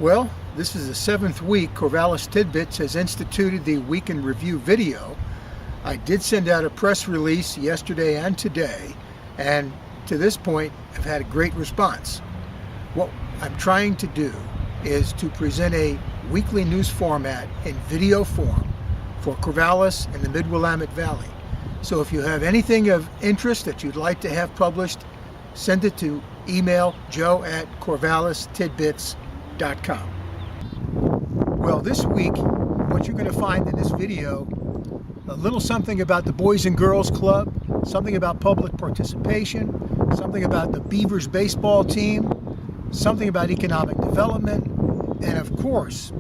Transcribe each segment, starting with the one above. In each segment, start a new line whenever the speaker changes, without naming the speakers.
Well, this is the 7th week Corvallis Tidbits has instituted the Week in Review video. I did send out a press release yesterday and today, and to this point I've had a great response. What I'm trying to do is to present a weekly news format in video form for Corvallis and the Mid-Willamette Valley. So if you have anything of interest that you'd like to have published, send it to email joe@corvallistidbits.com. Well, this week, what you're going to find in this video, a little something about the Boys and Girls Club, something about public participation, something about the Beavers baseball team, something about economic development, and of course,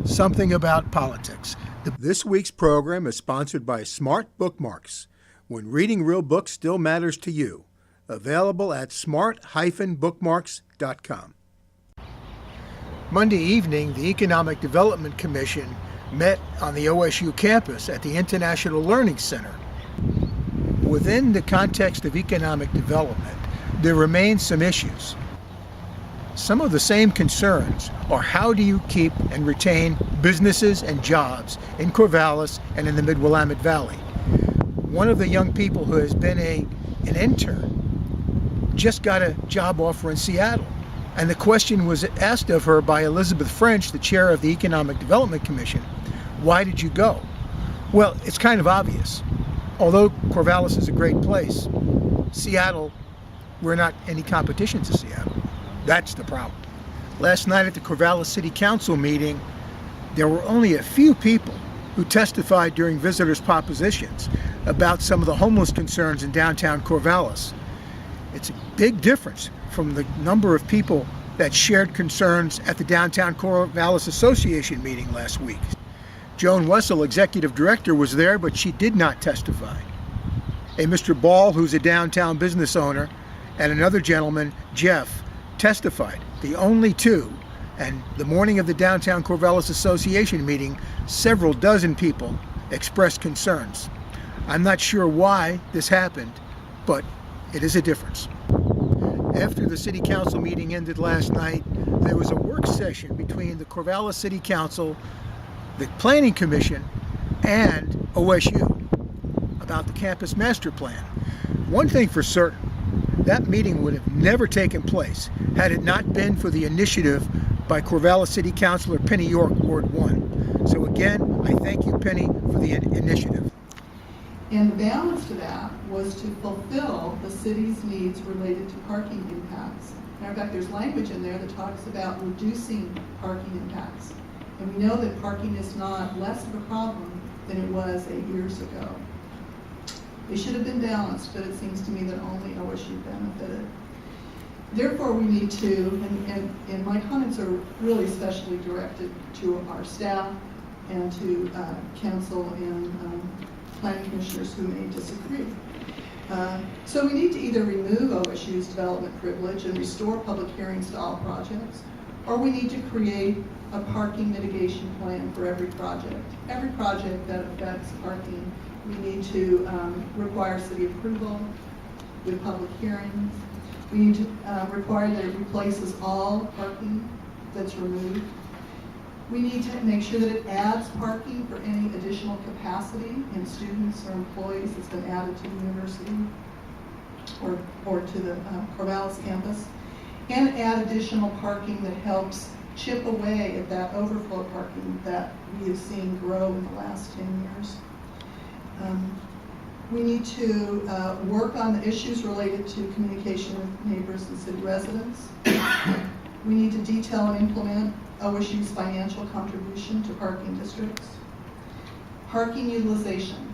something about politics. This week's program is sponsored by Smart Bookmarks, when reading real books still matters to you. Available at smart-bookmarks.com. Monday evening, the Economic Development Commission met on the OSU campus at the International Learning Center. Within the context of economic development, there remain some issues. Some of the same concerns are how do you keep and retain businesses and jobs in Corvallis and in the Mid-Willamette Valley. One of the young people who has been an intern just got a job offer in Seattle. And the question was asked of her by Elizabeth French, the chair of the Economic Development Commission, why did you go? Well, it's kind of obvious. Although Corvallis is a great place, Seattle, we're not any competition to Seattle. That's the problem. Last night at the Corvallis City Council meeting, there were only a few people who testified during visitors' propositions about some of the homeless concerns in downtown Corvallis. It's a big difference from the number of people that shared concerns at the Downtown Corvallis Association meeting last week. Joan Wessel, executive director, was there, but she did not testify. A Mr. Ball, who's a downtown business owner, and another gentleman, Jeff, testified, the only two. And the morning of the Downtown Corvallis Association meeting, several dozen people expressed concerns. I'm not sure why this happened, but it is a difference. After the City Council meeting ended last night, there was a work session between the Corvallis City Council, the Planning Commission, and OSU about the campus master plan. One thing for certain, that meeting would have never taken place had it not been for the initiative by Corvallis City Councilor Penny York, Ward 1. So again, I thank you, Penny, for the initiative.
And the balance to that was to fulfill the city's needs related to parking impacts. Matter of fact, there's language in there that talks about reducing parking impacts. And we know that parking is not less of a problem than it was 8 years ago. They should have been balanced, but it seems to me that only OSU benefited. Therefore, we need to, and my comments are really specially directed to our staff and to council and planning commissioners who may disagree. So we need to either remove OSU's development privilege and restore public hearings to all projects, or we need to create a parking mitigation plan for every project. Every project that affects parking, we need to require city approval with public hearings. We need to require that it replaces all parking that's removed. We need to make sure that it adds parking for any additional capacity in students or employees that's been added to the university or to the Corvallis campus, and add additional parking that helps chip away at that overflow parking that we have seen grow in the last 10 years. We need to work on the issues related to communication with neighbors and city residents. We need to detail and implement OSU's financial contribution to parking districts. Parking utilization.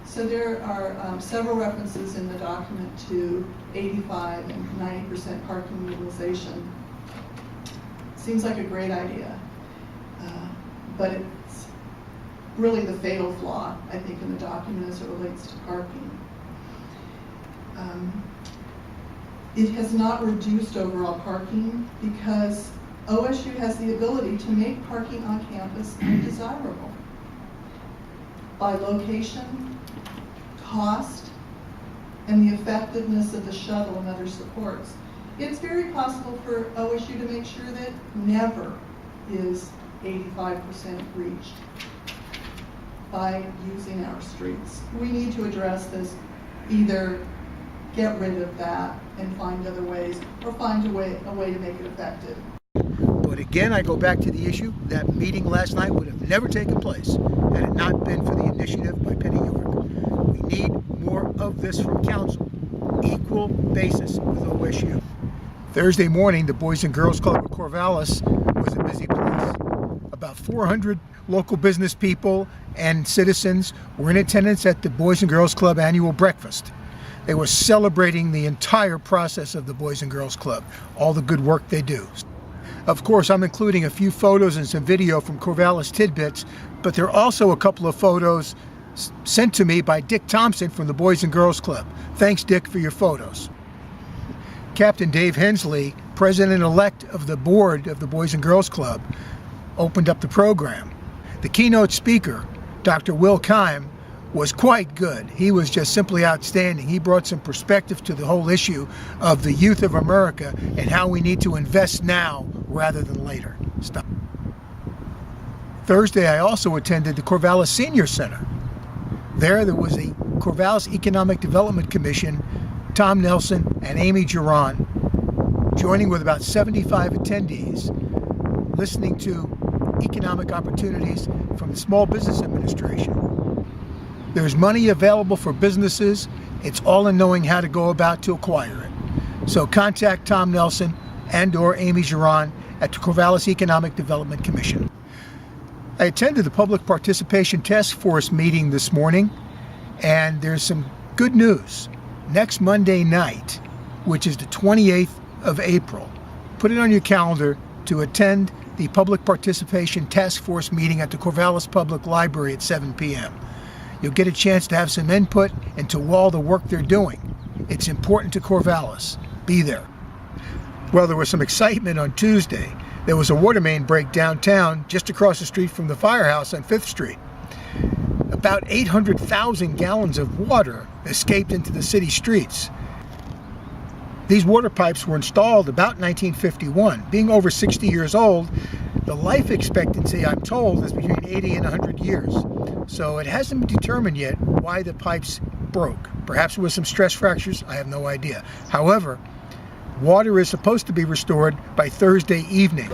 So there are several references in the document to 85 and 90% parking utilization. Seems like a great idea, but it's really the fatal flaw, I think, in the document as it relates to parking. It has not reduced overall parking because OSU has the ability to make parking on campus undesirable by location, cost, and the effectiveness of the shuttle and other supports. It's very possible for OSU to make sure that never is 85% reached by using our streets. We need to address this, either get rid of that and find other ways, or find a way to make it effective.
But again, I go back to the issue, that meeting last night would have never taken place had it not been for the initiative by Penny York. We need more of this from council, equal basis with OSU. Thursday morning, the Boys and Girls Club of Corvallis was a busy place. About 400 local business people and citizens were in attendance at the Boys and Girls Club annual breakfast. They were celebrating the entire process of the Boys and Girls Club, all the good work they do. Of course, I'm including a few photos and some video from Corvallis Tidbits, but there are also a couple of photos sent to me by Dick Thompson from the Boys and Girls Club. Thanks, Dick, for your photos. Captain Dave Hensley, president-elect of the board of the Boys and Girls Club, opened up the program. The keynote speaker, Dr. Will Keim, was quite good. He was just simply outstanding. He brought some perspective to the whole issue of the youth of America and how we need to invest now rather than later. Stop. Thursday, I also attended the Corvallis Senior Center. There was a Corvallis Economic Development Commission, Tom Nelson and Amy Giron, joining with about 75 attendees, listening to economic opportunities from the Small Business Administration. There's money available for businesses. It's all in knowing how to go about to acquire it. So contact Tom Nelson and/or Amy Giron at the Corvallis Economic Development Commission. I attended the Public Participation Task Force meeting this morning, and there's some good news. Next Monday night, which is the 28th of April, put it on your calendar to attend the Public Participation Task Force meeting at the Corvallis Public Library at 7 p.m. You'll get a chance to have some input into all the work they're doing. It's important to Corvallis. Be there. Well, there was some excitement on Tuesday. There was a water main break downtown just across the street from the firehouse on 5th Street. About 800,000 gallons of water escaped into the city streets. These water pipes were installed about 1951. Being over 60 years old, the life expectancy, I'm told, is between 80 and 100 years. So it hasn't been determined yet why the pipes broke. Perhaps it was some stress fractures, I have no idea. However, water is supposed to be restored by Thursday evening.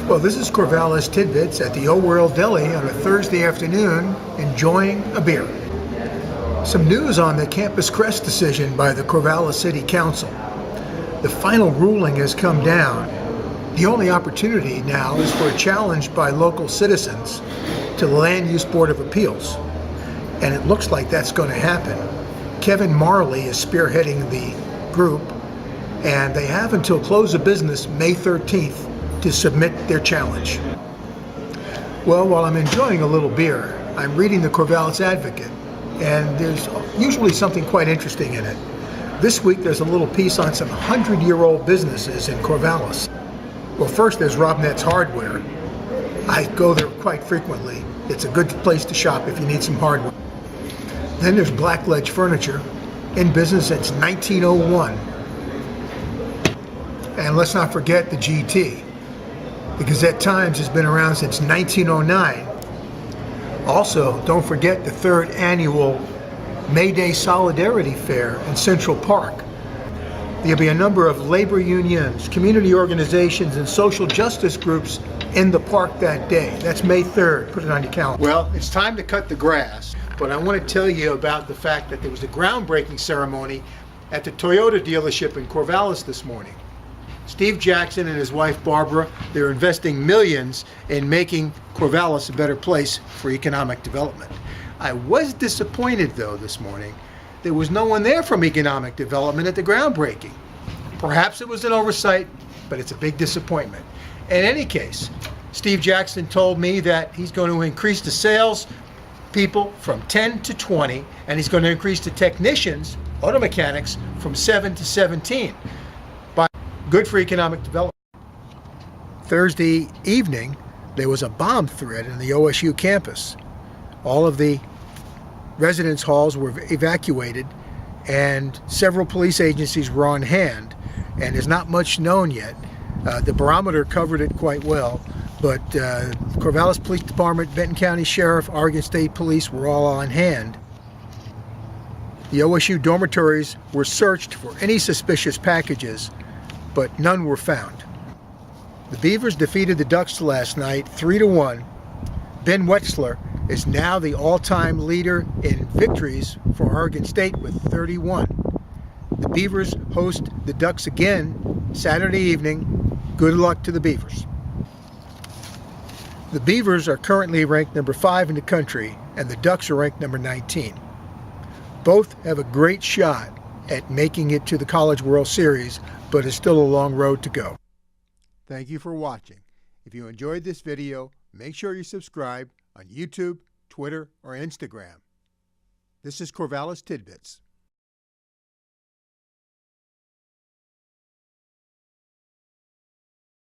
Well, this is Corvallis Tidbits at the Old World Deli on a Thursday afternoon, enjoying a beer. Some news on the Campus Crest decision by the Corvallis City Council. The final ruling has come down. The only opportunity now is for a challenge by local citizens to the Land Use Board of Appeals. And it looks like that's going to happen. Kevin Marley is spearheading the group, and they have until close of business May 13th to submit their challenge. Well, while I'm enjoying a little beer, I'm reading the Corvallis Advocate, and there's usually something quite interesting in it. This week there's a little piece on some 100-year-old businesses in Corvallis. Well, first there's Robnett's Hardware. I go there quite frequently. It's a good place to shop if you need some hardware. Then there's Blackledge Furniture, in business since 1901. And let's not forget the GT. The Gazette-Times has been around since 1909. Also, don't forget the 3rd annual May Day Solidarity Fair in Central Park. There'll be a number of labor unions, community organizations, and social justice groups in the park that day. That's May 3rd. Put it on your calendar. Well, it's time to cut the grass, but I want to tell you about the fact that there was a groundbreaking ceremony at the Toyota dealership in Corvallis this morning. Steve Jackson and his wife Barbara, they're investing millions in making Corvallis a better place for economic development. I was disappointed though this morning. There was no one there from economic development at the groundbreaking. Perhaps it was an oversight, but it's a big disappointment. In any case, Steve Jackson told me that he's going to increase the sales people from 10 to 20, and he's going to increase the technicians, auto mechanics, from 7 to 17. Good for economic development. Thursday evening, there was a bomb threat in the OSU campus. All of the residence halls were evacuated, and several police agencies were on hand, and there's not much known yet. The barometer covered it quite well, but Corvallis Police Department, Benton County Sheriff, Oregon State Police were all on hand. The OSU dormitories were searched for any suspicious packages, but none were found. The Beavers defeated the Ducks last night 3-1. Ben Wetzler is now the all-time leader in victories for Oregon State with 31. The Beavers host the Ducks again Saturday evening. Good luck to the Beavers. The Beavers are currently ranked number 5 in the country, and the Ducks are ranked number 19. Both have a great shot at making it to the College World Series, but it's still a long road to go. Thank you for watching. If you enjoyed this video, make sure you subscribe on YouTube, Twitter, or Instagram. This is Corvallis Tidbits.